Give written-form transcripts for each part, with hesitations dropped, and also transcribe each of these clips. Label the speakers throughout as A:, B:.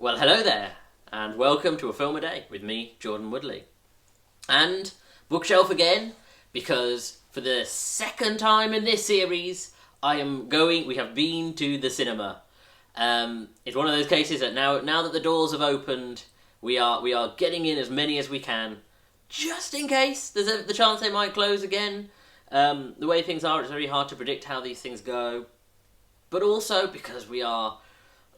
A: Well, hello there, and welcome to A Film a Day with me, Jordan Woodley. And bookshelf again, because for the second time in this series, we have been to the cinema. It's one of those cases that now that the doors have opened, we are getting in as many as we can, just in case there's the chance they might close again. The way things are, it's very hard to predict how these things go. But also because we are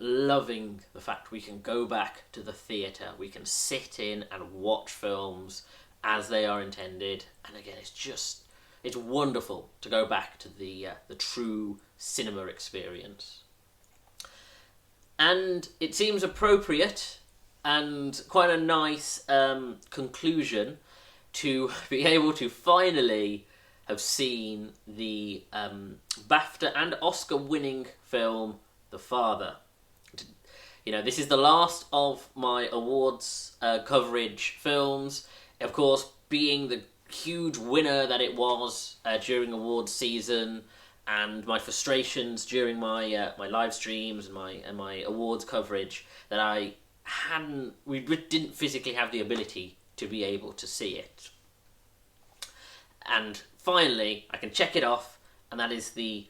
A: loving the fact we can go back to the theatre. We can sit in and watch films as they are intended. And again, it's wonderful to go back to the true cinema experience. And it seems appropriate and quite a nice conclusion to be able to finally have seen the BAFTA and Oscar-winning film The Father. You know, this is the last of my awards coverage films. Of course, being the huge winner that it was during awards season, and my frustrations during my my live streams and my awards coverage that we didn't physically have the ability to be able to see it. And finally, I can check it off, and that is the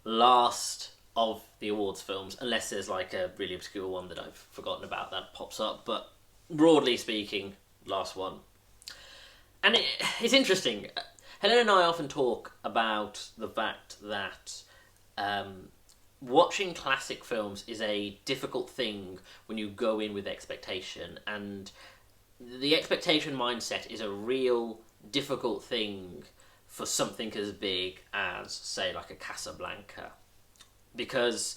A: last of the awards films, unless there's like a really obscure one that I've forgotten about that pops up, but broadly speaking, last one. And it's interesting. Helen and I often talk about the fact that watching classic films is a difficult thing when you go in with expectation, and the expectation mindset is a real difficult thing for something as big as, say, like a Casablanca. Because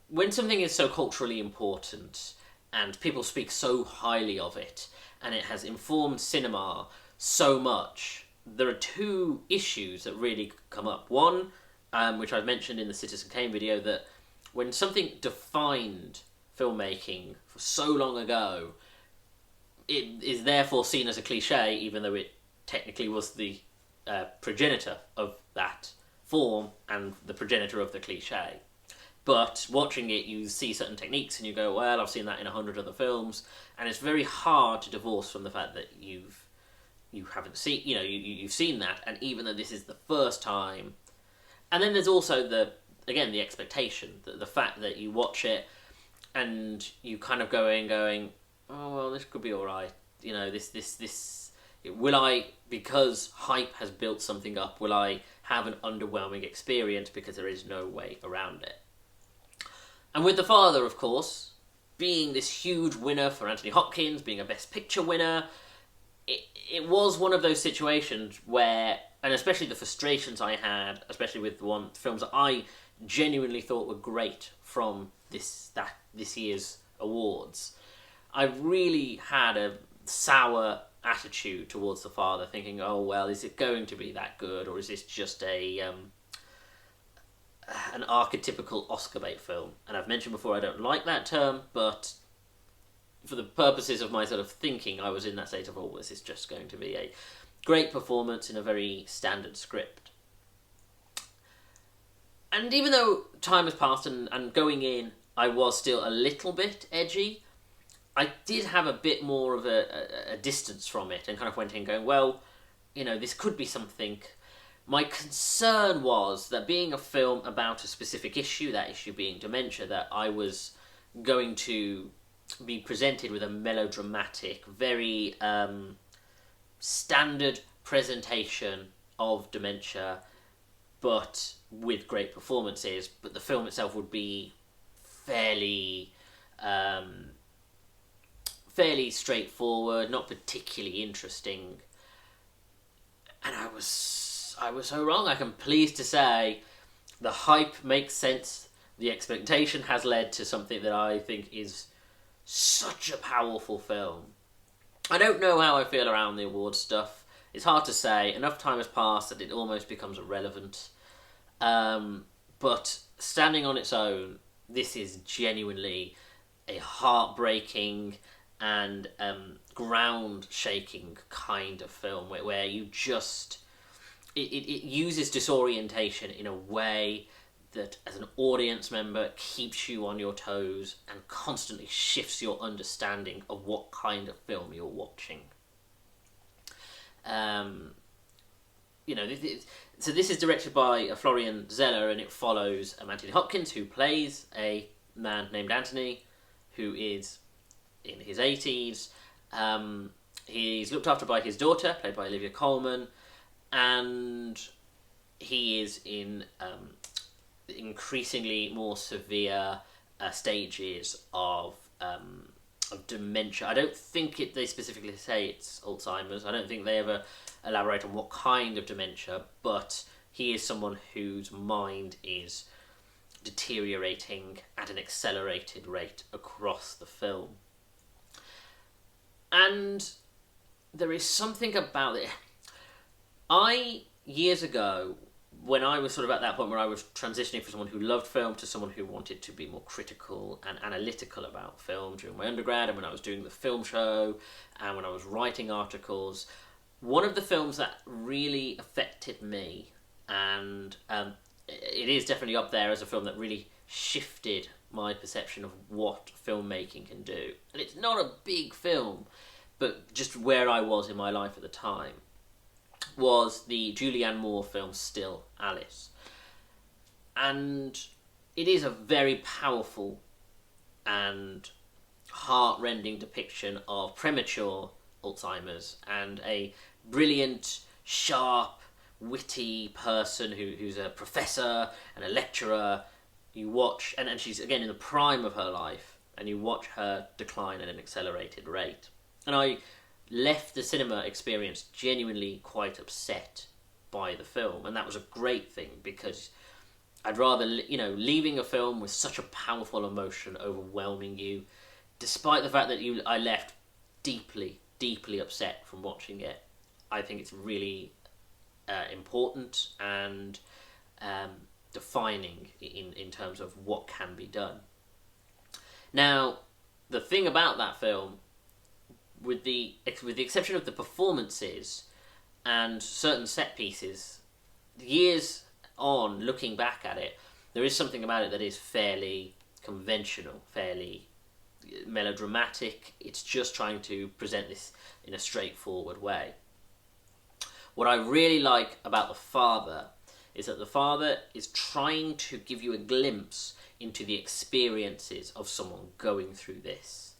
A: when something is so culturally important and people speak so highly of it and it has informed cinema so much, there are two issues that really come up. One, which I've mentioned in the Citizen Kane video, that when something defined filmmaking for so long ago, it is therefore seen as a cliche, even though it technically was the progenitor of that form and the progenitor of the cliche. But watching it, you see certain techniques and you go, well, I've seen that in 100 other films, and it's very hard to divorce from the fact that you haven't seen, you've seen that, and even though this is the first time. And then there's also the expectation, the fact that you watch it and you kind of going, oh well, this could be alright. Will I, because hype has built something up, will I have an underwhelming experience because there is no way around it? And with The Father, of course, being this huge winner for Anthony Hopkins, being a Best Picture winner, it was one of those situations where, and especially the frustrations I had, especially with the films that I genuinely thought were great from this year's awards, I really had a sour attitude towards The Father, thinking, oh well, is it going to be that good, or is this just an archetypical Oscar bait film? And I've mentioned before I don't like that term, but for the purposes of my sort of thinking, I was in that state of, oh, this is just going to be a great performance in a very standard script. And even though time has passed and going in, I was still a little bit edgy, I did have a bit more of a distance from it and kind of went in going, well, this could be something. My concern was that being a film about a specific issue, that issue being dementia, that I was going to be presented with a melodramatic, very standard presentation of dementia, but with great performances, but the film itself would be fairly straightforward, not particularly interesting. And I was so wrong. I'm pleased to say the hype makes sense. The expectation has led to something that I think is such a powerful film. I don't know how I feel around the awards stuff. It's hard to say. Enough time has passed that it almost becomes irrelevant. But standing on its own, this is genuinely a heartbreaking and ground-shaking kind of film where you just... It uses disorientation in a way that as an audience member keeps you on your toes and constantly shifts your understanding of what kind of film you're watching. So this is directed by Florian Zeller, and it follows Anthony Hopkins, who plays a man named Anthony, who is in his 80s. He's looked after by his daughter, played by Olivia Colman, and he is in increasingly more severe stages of dementia. I don't think they specifically say it's Alzheimer's. I don't think they ever elaborate on what kind of dementia, but he is someone whose mind is deteriorating at an accelerated rate across the film. And there is something about it. Years ago, when I was sort of at that point where I was transitioning from someone who loved film to someone who wanted to be more critical and analytical about film during my undergrad, and when I was doing the film show, and when I was writing articles, one of the films that really affected me, and it is definitely up there as a film that really shifted my perception of what filmmaking can do. And it's not a big film, but just where I was in my life at the time, was the Julianne Moore film Still Alice. And it is a very powerful and heart-rending depiction of premature Alzheimer's, and a brilliant, sharp, witty person who's a professor and a lecturer. You watch, and she's again in the prime of her life, and you watch her decline at an accelerated rate. And I left the cinema experience genuinely quite upset by the film, and that was a great thing, because I'd rather, leaving a film with such a powerful emotion overwhelming you, despite the fact that I left deeply, deeply upset from watching it. I think it's really important and defining in terms of what can be done. Now, the thing about that film, with the exception of the performances and certain set pieces, years on, looking back at it, there is something about it that is fairly conventional, fairly melodramatic. It's just trying to present this in a straightforward way. What I really like about The Father is that The Father is trying to give you a glimpse into the experiences of someone going through this.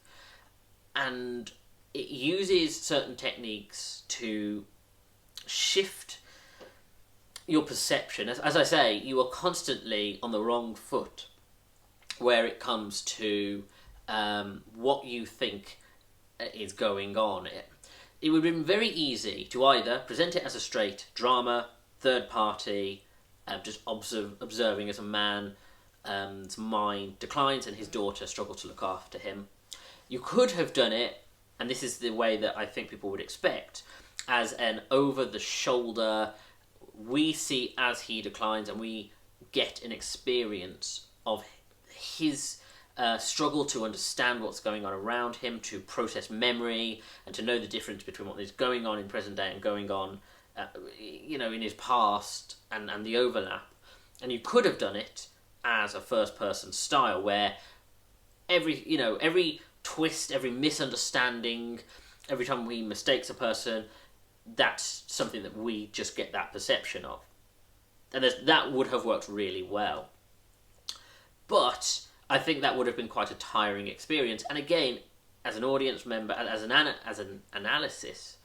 A: And it uses certain techniques to shift your perception. As I say, you are constantly on the wrong foot where it comes to what you think is going on. It would have been very easy to either present it as a straight drama, third party, just observing as a man's mind declines and his daughter struggles to look after him. You could have done it, and this is the way that I think people would expect, as an over-the-shoulder, we see as he declines and we get an experience of his struggle to understand what's going on around him, to process memory, and to know the difference between what is going on in present day and going on in his past, and the overlap. And you could have done it as a first-person style, where every twist, every misunderstanding, every time we mistakes a person, that's something that we just get that perception of. And that would have worked really well. But I think that would have been quite a tiring experience. And again, as an audience member, as an analysis,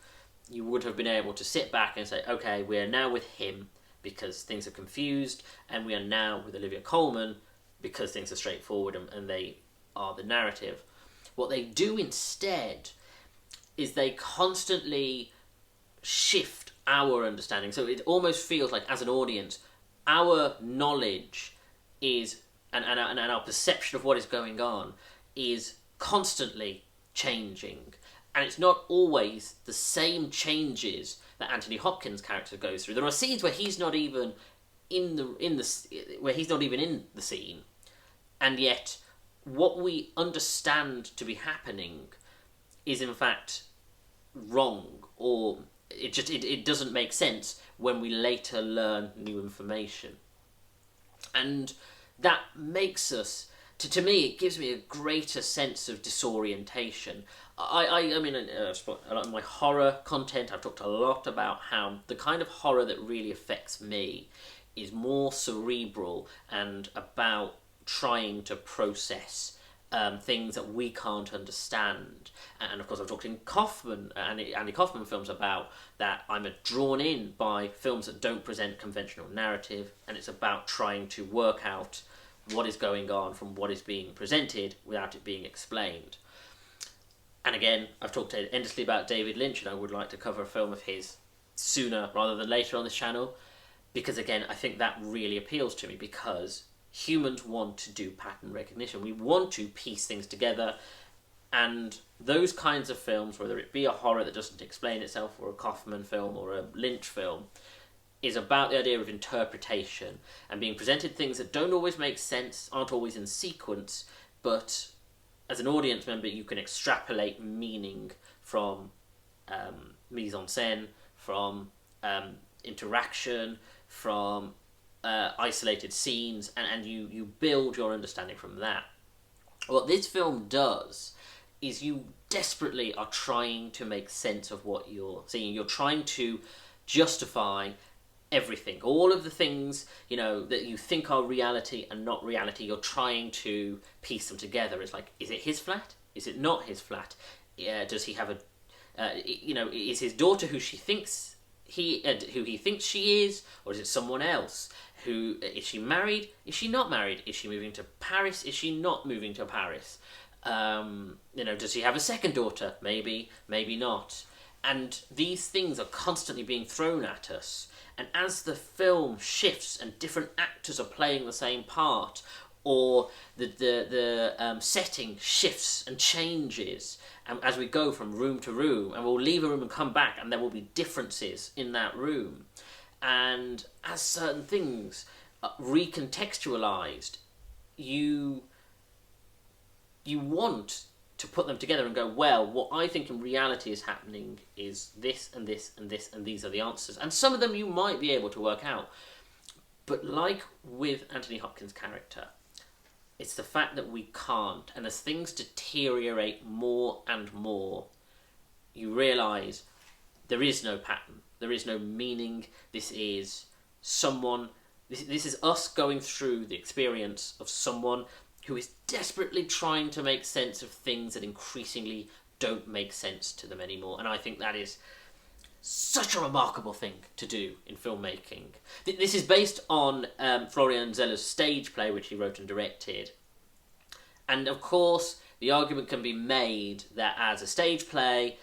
A: you would have been able to sit back and say, okay, we are now with him because things are confused, and we are now with Olivia Colman because things are straightforward and they are the narrative. What they do instead is they constantly shift our understanding. So it almost feels like, as an audience, our knowledge is, and our perception of what is going on is constantly changing. And it's not always the same changes that Anthony Hopkins' character goes through. There are scenes where he's not even in the scene, and yet what we understand to be happening is in fact wrong, or it doesn't make sense when we later learn new information. And that makes us, to me, it gives me a greater sense of disorientation. I mean, a lot of my horror content, I've talked a lot about how the kind of horror that really affects me is more cerebral and about trying to process things that we can't understand. And of course, I've talked in Andy Kaufman films about that. I'm drawn in by films that don't present conventional narrative, and it's about trying to work out what is going on from what is being presented without it being explained. And again, I've talked endlessly about David Lynch, and I would like to cover a film of his sooner rather than later on this channel, because again, I think that really appeals to me, because humans want to do pattern recognition. We want to piece things together, and those kinds of films, whether it be a horror that doesn't explain itself, or a Kaufman film, or a Lynch film, is about the idea of interpretation and being presented things that don't always make sense, aren't always in sequence, but as an audience member you can extrapolate meaning from mise en scène, from interaction, from isolated scenes, and you build your understanding from that. What this film does is you desperately are trying to make sense of what you're seeing. You're trying to justify everything, all of the things, that you think are reality and not reality. You're trying to piece them together. It's like, is it his flat? Is it not his flat? Does he have is his daughter who he thinks she is, or is it someone else? Is she married? Is she not married? Is she moving to Paris? Is she not moving to Paris? Does he have a second daughter? Maybe, maybe not. And these things are constantly being thrown at us. And as the film shifts and different actors are playing the same part, or the setting shifts and changes, and as we go from room to room, and we'll leave a room and come back, and there will be differences in that room. And as certain things are recontextualized, you want to put them together and go, well, what I think in reality is happening is this and this and this, and these are the answers. And some of them you might be able to work out. But like with Anthony Hopkins' character, it's the fact that we can't. And as things deteriorate more and more, you realise there is no pattern. There is no meaning. This is this is us going through the experience of someone who is desperately trying to make sense of things that increasingly don't make sense to them anymore. And I think that is such a remarkable thing to do in filmmaking. This is based on Florian Zeller's stage play, which he wrote and directed. And of course, the argument can be made that as a stage play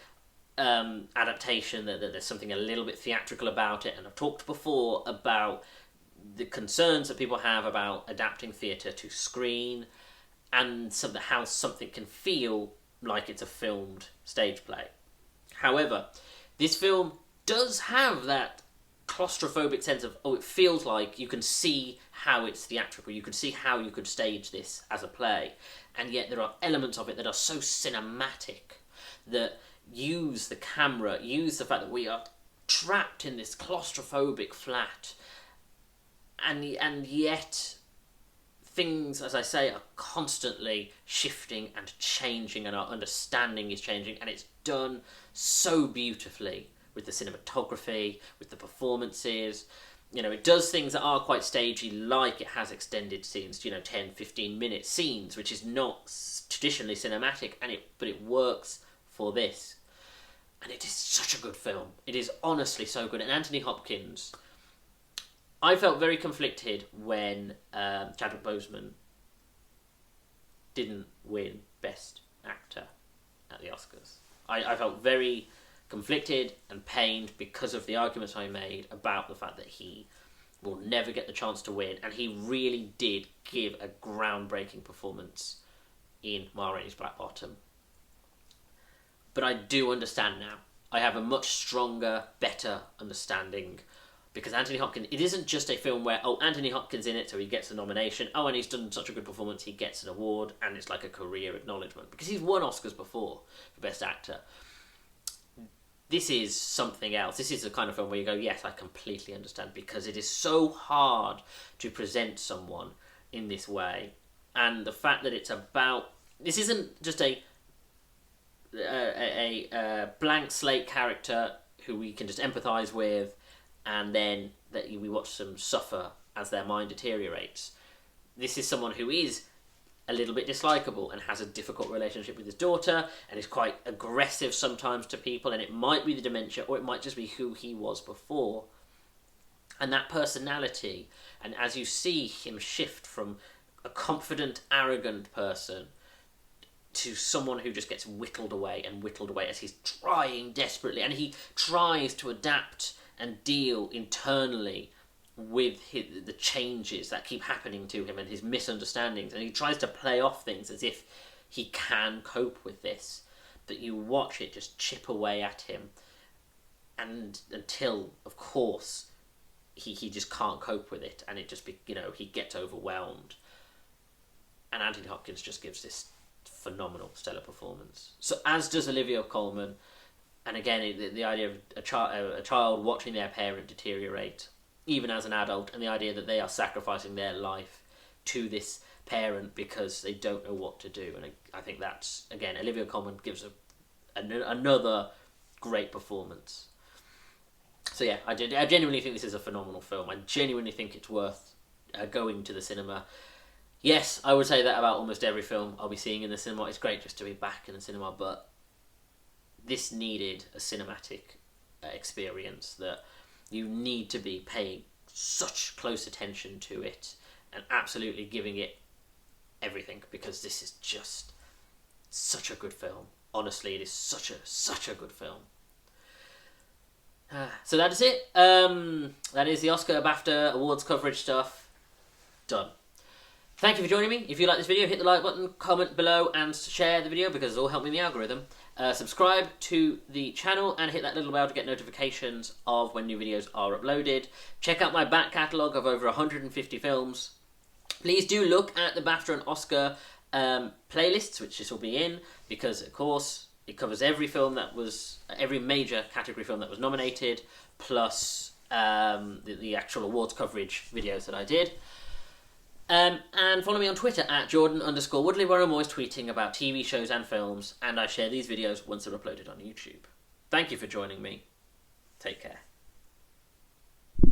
A: adaptation, that there's something a little bit theatrical about it. And I've talked before about the concerns that people have about adapting theatre to screen, and how something can feel like it's a filmed stage play. However, this film does have that claustrophobic sense of, it feels like you can see how it's theatrical, you can see how you could stage this as a play, and yet there are elements of it that are so cinematic, that use the camera, use the fact that we are trapped in this claustrophobic flat, and yet things, as I say, are constantly shifting and changing, and our understanding is changing, and it's done so beautifully with the cinematography, with the performances. It does things that are quite stagey, like it has extended scenes, 10, 15-minute scenes, which is not traditionally cinematic, but it works for this. And it is such a good film. It is honestly so good. And Anthony Hopkins, I felt very conflicted when Chadwick Boseman didn't win Best Actor at the Oscars. I felt very conflicted and pained because of the arguments I made about the fact that he will never get the chance to win, and he really did give a groundbreaking performance in Ma Rainey's Black Bottom. But I do understand now. I have a much stronger, better understanding, because Anthony Hopkins, it isn't just a film where, Anthony Hopkins in it, so he gets a nomination, and he's done such a good performance, he gets an award, and it's like a career acknowledgement, because he's won Oscars before for Best Actor. this is something else. This is the kind of film where you go, yes, I completely understand, because it is so hard to present someone in this way. And the fact that it's about... This isn't just a blank slate character who we can just empathise with, and then that we watch them suffer as their mind deteriorates. This is someone who is a little bit dislikable and has a difficult relationship with his daughter and is quite aggressive sometimes to people, and it might be the dementia or it might just be who he was before. And that personality, and as you see him shift from a confident, arrogant person to someone who just gets whittled away as he's trying desperately, and he tries to adapt and deal internally with the changes that keep happening to him and his misunderstandings, and he tries to play off things as if he can cope with this, but you watch it just chip away at him, and until, of course, he just can't cope with it, and it just he gets overwhelmed. And Anthony Hopkins just gives this phenomenal, stellar performance. So as does Olivia Colman, and again the idea of a child watching their parent deteriorate, even as an adult, and the idea that they are sacrificing their life to this parent because they don't know what to do. And I think that's, again, Olivia Colman gives another great performance. So yeah, I genuinely think this is a phenomenal film. I genuinely think it's worth going to the cinema. Yes, I would say that about almost every film I'll be seeing in the cinema. It's great just to be back in the cinema, but this needed a cinematic experience that you need to be paying such close attention to it and absolutely giving it everything, because this is just such a good film. Honestly, it is such a good film. So that is it. That is the Oscar, BAFTA, awards coverage stuff done. Thank you for joining me. If you like this video, hit the like button, comment below, and share the video, because it'll help me in the algorithm. Subscribe to the channel and hit that little bell to get notifications of when new videos are uploaded. Check out my back catalogue of over 150 films. Please do look at the BAFTA and Oscar playlists, which this will be in, because of course it covers every major category film that was nominated, plus the actual awards coverage videos that I did. And follow me on Twitter at Jordan_Woodley, where I'm always tweeting about TV shows and films, and I share these videos once they're uploaded on YouTube. Thank you for joining me. Take care.